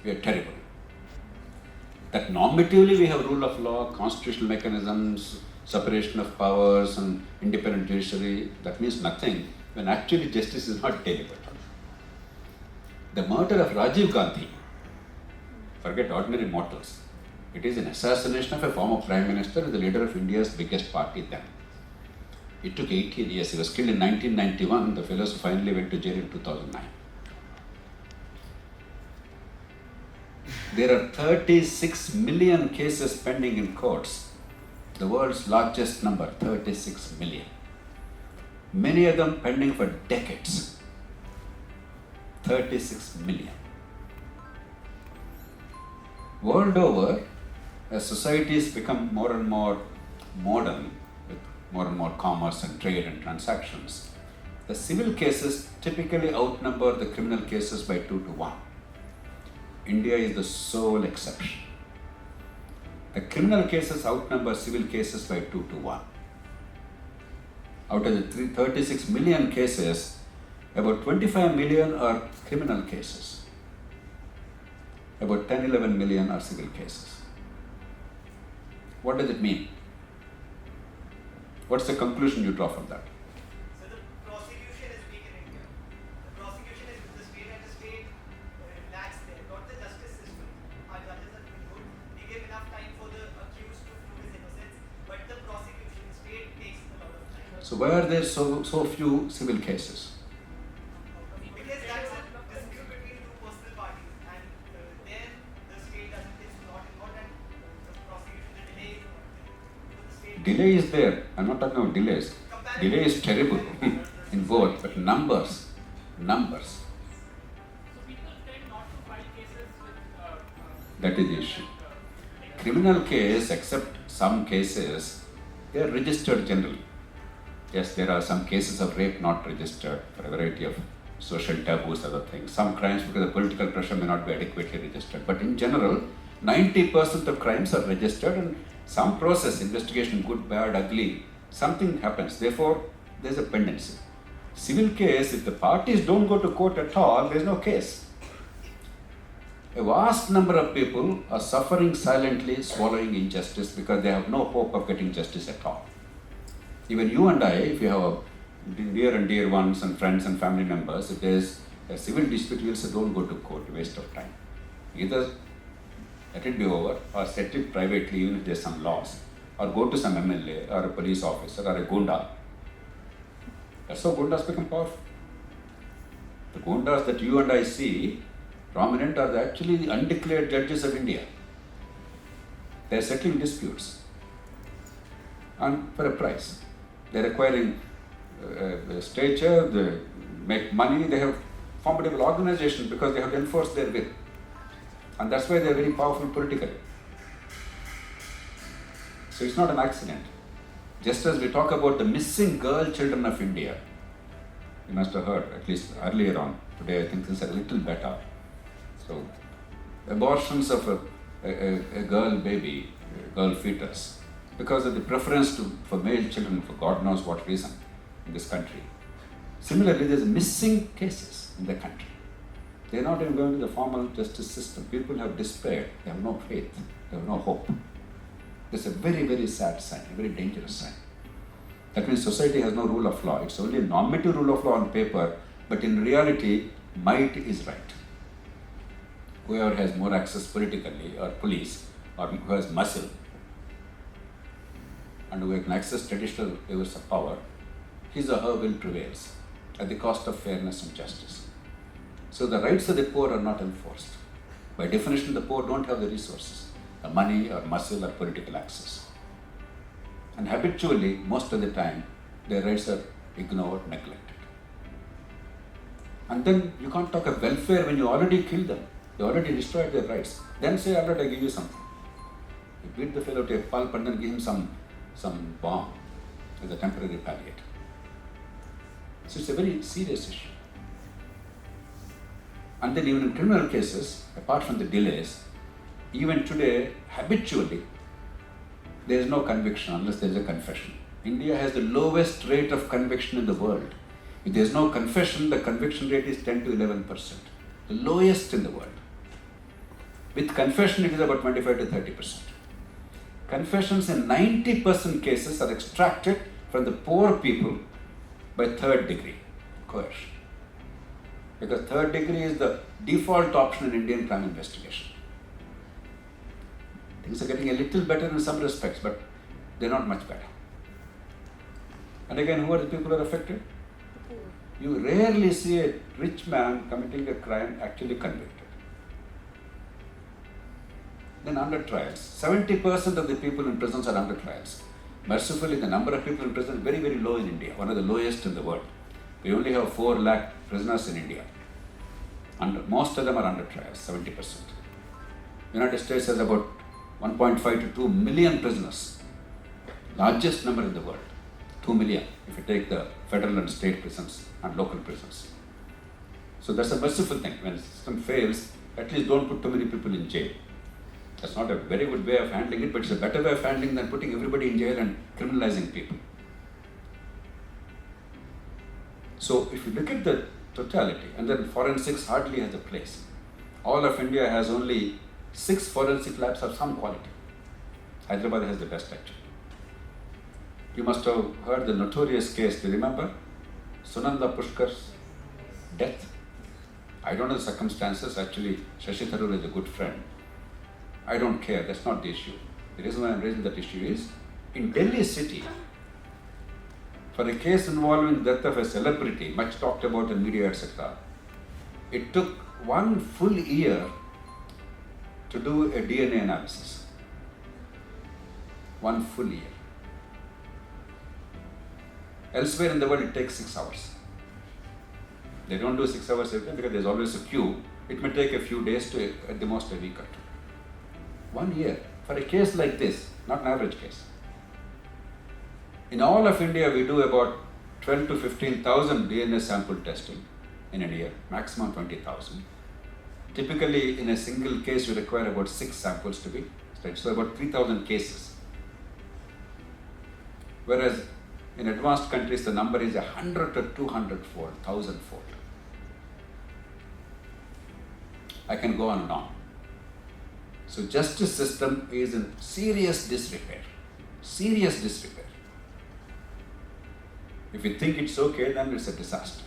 we are terrible. That normatively we have rule of law, constitutional mechanisms, separation of powers and independent judiciary, that means nothing when actually justice is not delivered. The murder of Rajiv Gandhi, forget ordinary mortals, it is an assassination of a former prime minister and the leader of India's biggest party then. It took 18 years. He was killed in 1991. The fellows finally went to jail in 2009. There are 36 million cases pending in courts. The world's largest number, 36 million. Many of them pending for decades. 36 million. World over, as societies become more and more modern, with more and more commerce and trade and transactions, the civil cases typically outnumber the criminal cases by 2 to 1. India is the sole exception. The criminal cases outnumber civil cases by 2 to 1. Out of the 36 million cases, about 25 million are criminal cases. About 10-11 million are civil cases. What does it mean? What's the conclusion you draw from that? So the prosecution is weak in India. The prosecution is with the state and the state lacks there, not the justice system. Our judges have been good. They give enough time for the accused to prove his innocence, but the prosecution, the state takes a lot of time. So why are there so few civil cases? Because that's a dispute between two personal parties, and then the state is not involved, and the prosecution, the delay is not there. So the state Delay is there. I'm not talking about delays. Delay is terrible in both, but numbers. So people tend not to file cases with That is the issue. Criminal case, except some cases, they are registered generally. Yes, there are some cases of rape not registered for a variety of social taboos, other things. Some crimes, because of political pressure, may not be adequately registered. But in general, 90% of crimes are registered, and some process, investigation, good, bad, ugly, something happens. Therefore, there's a pendency. Civil case, if the parties don't go to court at all, there's no case. A vast number of people are suffering silently, swallowing injustice because they have no hope of getting justice at all. Even you and I, if you have near and dear ones and friends and family members, if there's a civil dispute, you'll say, don't go to court, waste of time. Either let it be over or settle it privately, even if there's some loss, or go to some MLA or a police officer or a gunda. That's how gundas become powerful. The gundas that you and I see prominent are actually the undeclared judges of India. They're settling disputes and for a price. They're acquiring stature, they make money, they have formidable organization because they have to enforce their will. And that's why they're very powerful politically. So it's not an accident. Just as we talk about the missing girl children of India, you must have heard, at least earlier on. Today I think things are a little better. So abortions of a girl baby, a girl fetus, because of the preference for male children for God knows what reason in this country. Similarly, there's missing cases in the country. They're not even going to the formal justice system. People have despaired. They have no faith. They have no hope. It's a very, very sad sign, a very dangerous sign. That means society has no rule of law. It's only a normative rule of law on paper, but in reality, might is right. Whoever has more access politically, or police, or who has muscle, and who can access traditional levels of power, his or her will prevails at the cost of fairness and justice. So the rights of the poor are not enforced. By definition, the poor don't have the resources, the money or muscle or political access. And habitually, most of the time, their rights are ignored, neglected. And then you can't talk of welfare when you already killed them. You already destroyed their rights. Then say, all right, I give you something. You beat the fellow to a pulp and then give him some bomb as a temporary palliative. So it's a very serious issue. And then even in criminal cases, apart from the delays, even today, habitually, there is no conviction unless there is a confession. India has the lowest rate of conviction in the world. If there is no confession, the conviction rate is 10 to 11%, the lowest in the world. With confession, it is about 25 to 30%. Confessions in 90% cases are extracted from the poor people by third degree coercion. Because third degree is the default option in Indian crime investigation. Things are getting a little better in some respects, but they're not much better. And again, who are the people who are affected? You rarely see a rich man committing a crime actually convicted. Then under trials, 70% of the people in prisons are under trials. Mercifully, the number of people in prison is very, very low in India, one of the lowest in the world. We only have 4 lakh prisoners in India. Most of them are under trials, 70%. United States has about 1.5 to 2 million prisoners, largest number in the world, 2 million if you take the federal and state prisons and local prisons. So that's a merciful thing. When the system fails, at least don't put too many people in jail. That's not a very good way of handling it, but it's a better way of handling than putting everybody in jail and criminalizing people. So if you look at the totality, and then forensics hardly has a place. All of India has only 6 forensic labs of some quality. Hyderabad has the best actually. You must have heard the notorious case, do you remember? Sunanda Pushkar's death. I don't know the circumstances, actually Shashi Tharoor is a good friend. I don't care, that's not the issue. The reason why I'm raising that issue is, in Delhi city, for a case involving death of a celebrity, much talked about in media, etc., it took 1 full year to do a DNA analysis. 1 full year. Elsewhere in the world, it takes 6 hours. They don't do 6 hours every time because there's always a queue. It may take a few days to at the most a week or 2. 1 year for a case like this, not an average case. In all of India, we do about 12 to 15,000 DNA sample testing in a year, maximum 20,000. Typically, in a single case, you require about 6 samples to be studied, so about 3,000 cases. Whereas in advanced countries, the number is 100 to 200-fold, 1,000-fold. I can go on and on. So justice system is in serious disrepair. Serious disrepair. If you think it's okay, then it's a disaster.